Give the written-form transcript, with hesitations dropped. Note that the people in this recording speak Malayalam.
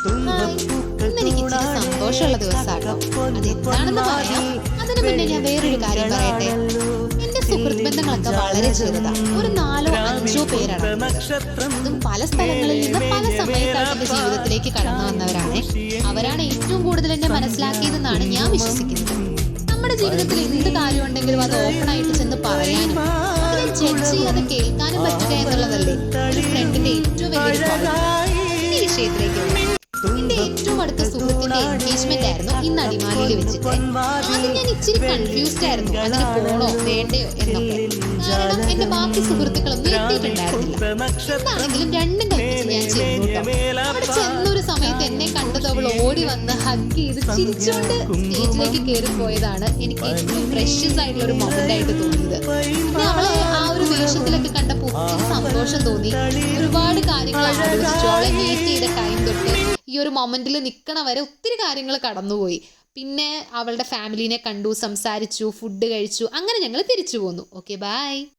ഹായ്, ഇന്ന് എനിക്ക് ഇച്ചിരി സന്തോഷമുള്ള ദിവസമാട്ടോ. അതെന്താണെന്ന് പറയാം. അതിനു മുന്നേ ഞാൻ വേറൊരു കാര്യം പറയട്ടെ. എന്റെ സുഹൃത്ത് ബന്ധങ്ങളൊക്കെ വളരെ ചെറുതാ. ഒരു 4-5 പേരാണ്. അതും പല സ്ഥലങ്ങളിൽ നിന്ന് പല സമയത്തായിട്ട് എന്റെ ജീവിതത്തിലേക്ക് കടന്നു വന്നവരാണ്. അവരാണ് ഏറ്റവും കൂടുതൽ എന്നെ മനസ്സിലാക്കിയതെന്നാണ് ഞാൻ വിശ്വസിക്കുന്നത്. നമ്മുടെ ജീവിതത്തിൽ എന്ത് കാര്യമുണ്ടെങ്കിലും അത് ഓപ്പൺ ആയിട്ട് ചെന്ന് പറയാനും അതിനെ ജഡ്ജ് ചെയ്യാതെ കേൾക്കാനും പറ്റുക എന്നുള്ളതല്ലേ ഒരു ഫ്രണ്ടിന്റെ ഏറ്റവും വലിയൊരു quality. ഈ വിഷയത്തിലേക്ക് വരാം. എന്റെ ഏറ്റവും അടുത്ത സുഹൃത്തിന്റെ എൻഗേജ്മെന്റ് ആയിരുന്നു ഇന്ന് അടിമാലിയിൽ വെച്ചിട്ട്. ആദ്യം ഞാൻ ഇച്ചിരി കൺഫ്യൂസ്ഡ് ആയിരുന്നു, അതിന് പോണോ വേണ്ടയോ എന്നൊക്കെ. കാരണം എന്റെ ബാക്കി സുഹൃത്തുക്കളൊന്നും എത്തിയിട്ടുണ്ടായിരുന്നില്ല. എന്താണെങ്കിലും രണ്ടും കൽപ്പിച്ച് ഞാൻ ചെന്നു കേട്ടോ. അവിടെ ചെന്നൊരു സമയത്ത് എന്നെ കണ്ടത് അവൾ ഓടി വന്ന് ഹഗ് ചെയ്ത് ചിരിച്ചുകൊണ്ട് സ്റ്റേജിലേക്ക് കയറി പോയതാണ് എനിക്ക് ഏറ്റവും പ്രഷ്യസ് ആയിട്ടുള്ള ഒരു മൊമെന്റ് ആയിട്ട് തോന്നിയത്. പിന്നെ അവളെ ആ ഒരു വേഷത്തിലൊക്കെ കണ്ടപ്പോൾ ഒത്തിരി സന്തോഷം തോന്നി. ഒരുപാട് കാര്യങ്ങൾ ആലോചിച്ചു. അവളെ മീറ്റ് ചെയ്ത ടൈം തൊട്ട് ഈ ഒരു മൊമെന്റിൽ നിൽക്കണ വരെ ഒത്തിരി കാര്യങ്ങൾ കടന്നുപോയി. പിന്നെ അവളുടെ ഫാമിലിനെ കണ്ടു, സംസാരിച്ചു, ഫുഡ് കഴിച്ചു, അങ്ങനെ ഞങ്ങൾ തിരിച്ചു പോന്നു. Okay, by.